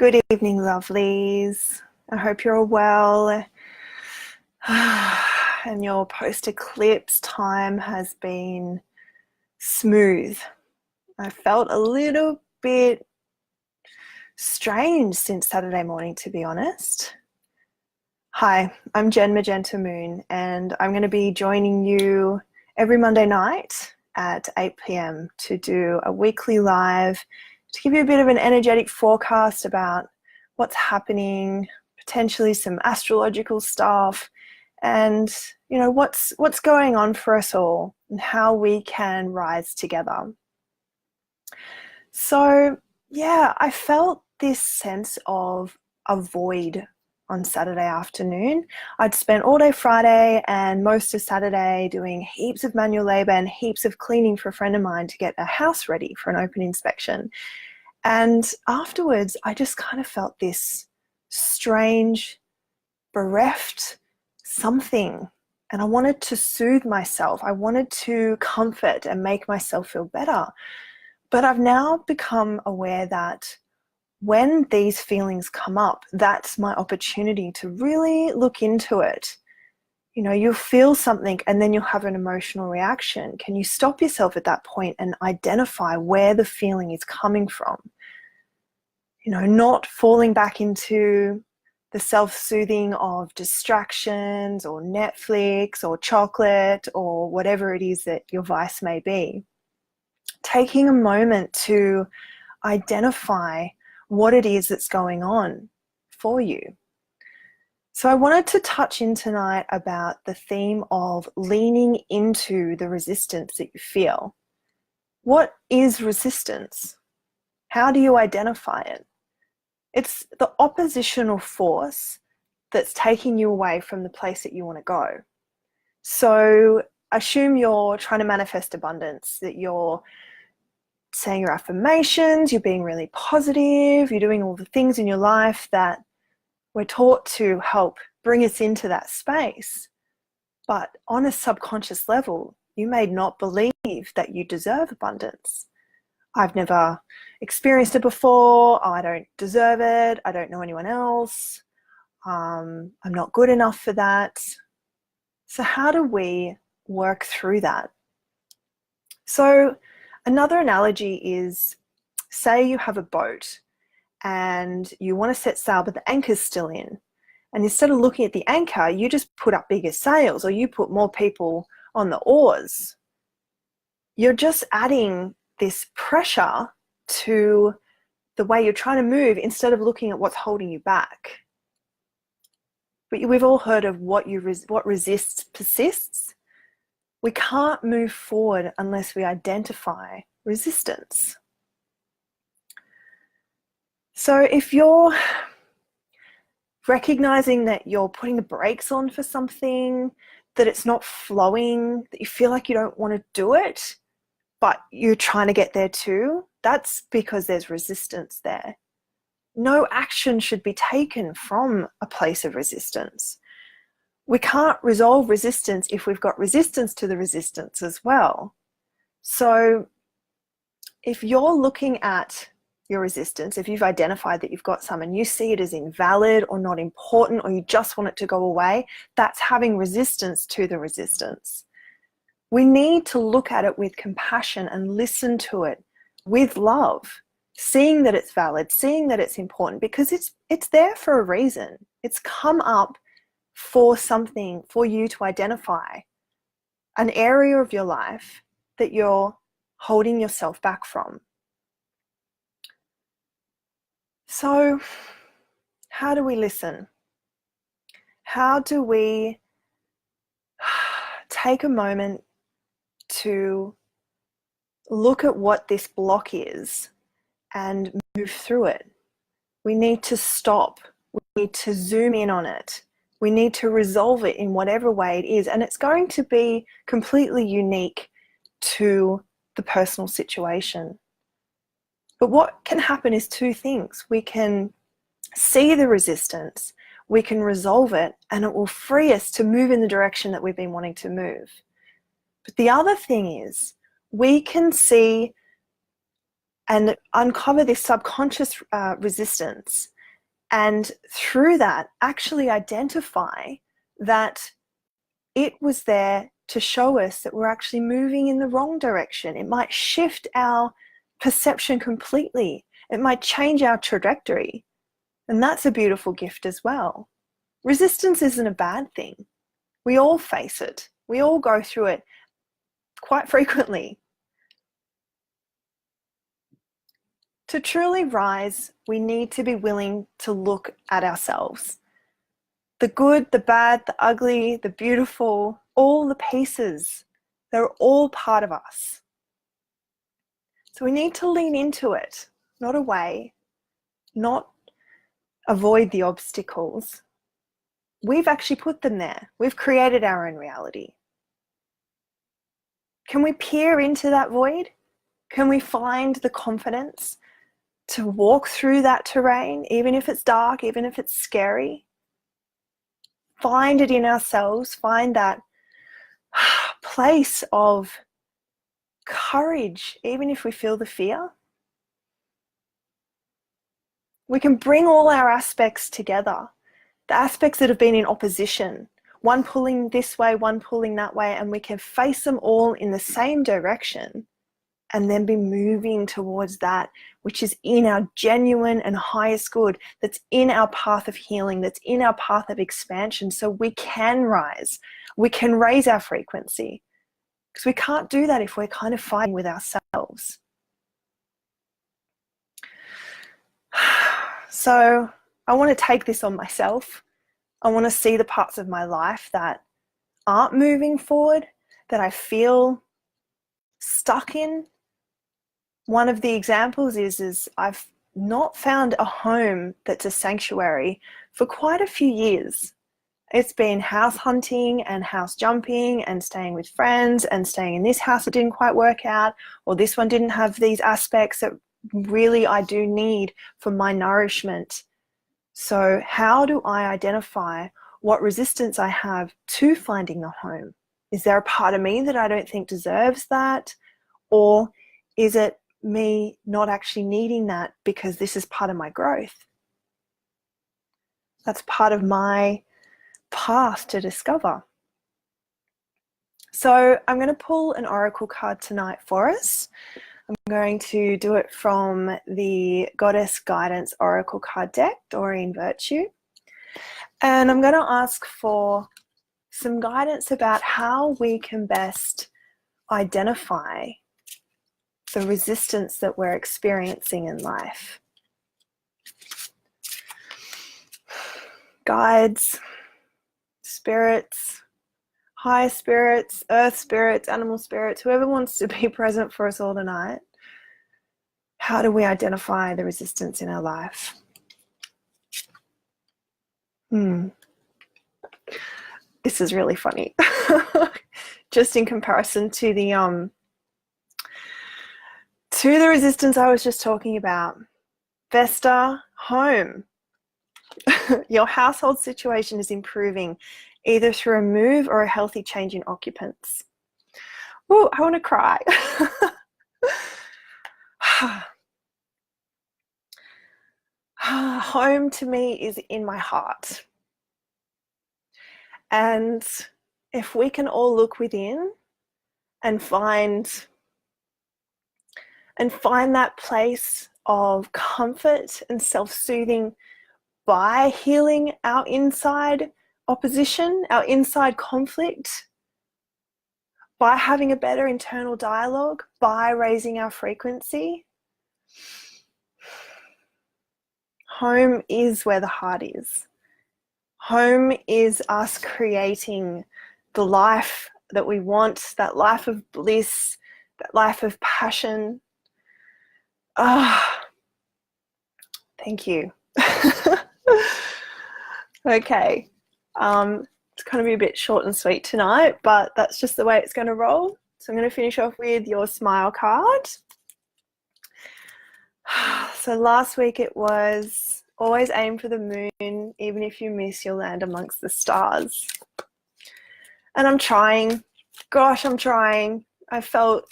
Good evening, lovelies. I hope you're all well. And your post-eclipse time has been smooth. I felt a little bit strange since Saturday morning, to be honest. Hi, I'm Jen Magenta Moon, and I'm going to be joining you every Monday night at 8 p.m. to do a weekly live to give you a bit of an energetic forecast about what's happening, potentially some astrological stuff, and what's going on for us all and how we can rise together. So yeah, I felt this sense of a void on Saturday afternoon. I'd spent all day Friday and most of Saturday doing heaps of manual labor and heaps of cleaning for a friend of mine to get a house ready for an open inspection. And afterwards, I just kind of felt this strange, bereft something. And I wanted to soothe myself. I wanted to comfort and make myself feel better. But I've now become aware that when these feelings come up, that's my opportunity to really look into it. You'll feel something and then you'll have an emotional reaction. Can you stop yourself at that point and identify where the feeling is coming from? Not falling back into the self-soothing of distractions or Netflix or chocolate or whatever it is that your vice may be. Taking a moment to identify what it is that's going on for you. So I wanted to touch in tonight about the theme of leaning into the resistance that you feel. What is resistance? How do you identify it? It's the oppositional force that's taking you away from the place that you want to go. So assume you're trying to manifest abundance, that you're saying your affirmations, you're being really positive, you're doing all the things in your life that we're taught to help bring us into that space. But on a subconscious level, you may not believe that you deserve abundance. I've never experienced it before. I don't deserve it. I don't know anyone else. I'm not good enough for that. So how do we work through that? So another analogy is, say you have a boat and you want to set sail, but the anchor's still in. And instead of looking at the anchor, you just put up bigger sails or you put more people on the oars. You're just adding this pressure to the way you're trying to move instead of looking at what's holding you back. But we've all heard of what resists persists. We can't move forward unless we identify resistance. So if you're recognizing that you're putting the brakes on for something, that it's not flowing, that you feel like you don't want to do it, but you're trying to get there too, that's because there's resistance there. No action should be taken from a place of resistance. We can't resolve resistance if we've got resistance to the resistance as well. So if you're looking at your resistance, if you've identified that you've got some and you see it as invalid or not important or you just want it to go away, that's having resistance to the resistance. We need to look at it with compassion and listen to it with love, seeing that it's valid, seeing that it's important, because it's there for a reason. It's come up for something, for you to identify an area of your life that you're holding yourself back from. So how do we listen? How do we take a moment to look at what this block is and move through it? We need to stop. We need to zoom in on it. We need to resolve it in whatever way it is. And it's going to be completely unique to the personal situation. But what can happen is two things. We can see the resistance, we can resolve it, and it will free us to move in the direction that we've been wanting to move. But the other thing is, we can see and uncover this subconscious resistance. And through that, actually identify that it was there to show us that we're actually moving in the wrong direction. It might shift our perception completely. It might change our trajectory. And that's a beautiful gift as well. Resistance isn't a bad thing. We all face it. We all go through it quite frequently. To truly rise, we need to be willing to look at ourselves. The good, the bad, the ugly, the beautiful, all the pieces, they're all part of us. So we need to lean into it, not away, not avoid the obstacles. We've actually put them there. We've created our own reality. Can we peer into that void? Can we find the confidence to walk through that terrain, even if it's dark, even if it's scary? Find it in ourselves, find that place of courage, even if we feel the fear. We can bring all our aspects together, the aspects that have been in opposition, one pulling this way, one pulling that way, and we can face them all in the same direction and then be moving towards that which is in our genuine and highest good, that's in our path of healing, that's in our path of expansion, so we can rise, we can raise our frequency. Because we can't do that if we're kind of fighting with ourselves. So I want to take this on myself. I want to see the parts of my life that aren't moving forward, that I feel stuck in. One of the examples is I've not found a home that's a sanctuary for quite a few years. It's been house hunting and house jumping and staying with friends and staying in this house that didn't quite work out, or this one didn't have these aspects that really I do need for my nourishment. So how do I identify what resistance I have to finding the home? Is there a part of me that I don't think deserves that? Or is it me not actually needing that because this is part of my growth? That's part of my path to discover. So I'm going to pull an oracle card tonight for us. I'm going to do it from the Goddess Guidance Oracle card deck, Doreen Virtue. And I'm going to ask for some guidance about how we can best identify the resistance that we're experiencing in life. Guides, spirits, higher spirits, earth spirits, animal spirits, whoever wants to be present for us all tonight. How do we identify the resistance in our life? This is really funny. Just in comparison to the resistance I was just talking about. Vesta, home. Your household situation is improving, either through a move or a healthy change in occupants. Oh, I want to cry. Home to me is in my heart. And if we can all look within and find that place of comfort and self-soothing by healing our inside opposition, our inside conflict, by having a better internal dialogue, by raising our frequency, home is where the heart is. Home is us creating the life that we want, that life of bliss, that life of passion. Thank you. Okay. It's going to be a bit short and sweet tonight, but that's just the way it's going to roll. So I'm going to finish off with your smile card. So last week it was always aim for the moon. Even if you miss, you'll land amongst the stars. And I'm trying. Gosh, I'm trying. I felt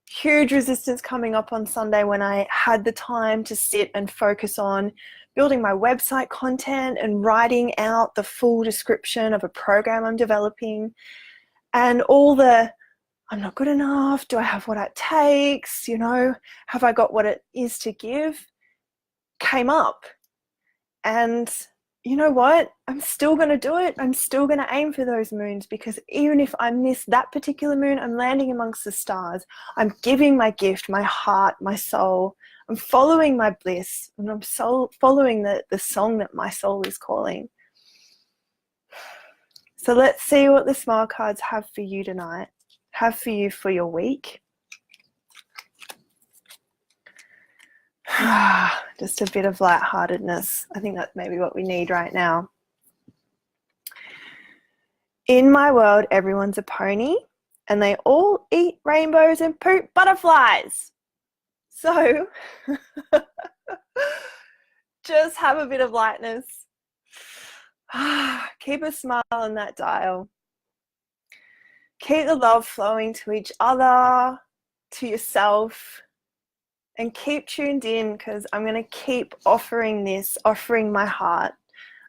huge resistance coming up on Sunday when I had the time to sit and focus on building my website content and writing out the full description of a program I'm developing, and all the I'm not good enough, do I have what it takes, you know, have I got what it is to give, came up. And you know what? I'm still going to do it. I'm still going to aim for those moons, because even if I miss that particular moon, I'm landing amongst the stars. I'm giving my gift, my heart, my soul. I'm following my bliss, and I'm following the song that my soul is calling. So let's see what the smile cards have for you tonight, have for you for your week. Just a bit of lightheartedness. I think that's maybe what we need right now. In my world, everyone's a pony, and they all eat rainbows and poop butterflies. So just have a bit of lightness. Keep a smile on that dial. Keep the love flowing to each other, to yourself, and keep tuned in, because I'm going to keep offering my heart.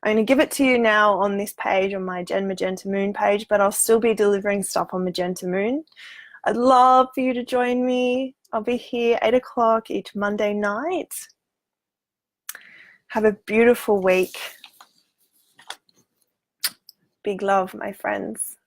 I'm going to give it to you now on this page, on my Gen Magenta Moon page, but I'll still be delivering stuff on Magenta Moon. I'd love for you to join me. I'll be here 8 o'clock each Monday night. Have a beautiful week. Big love, my friends.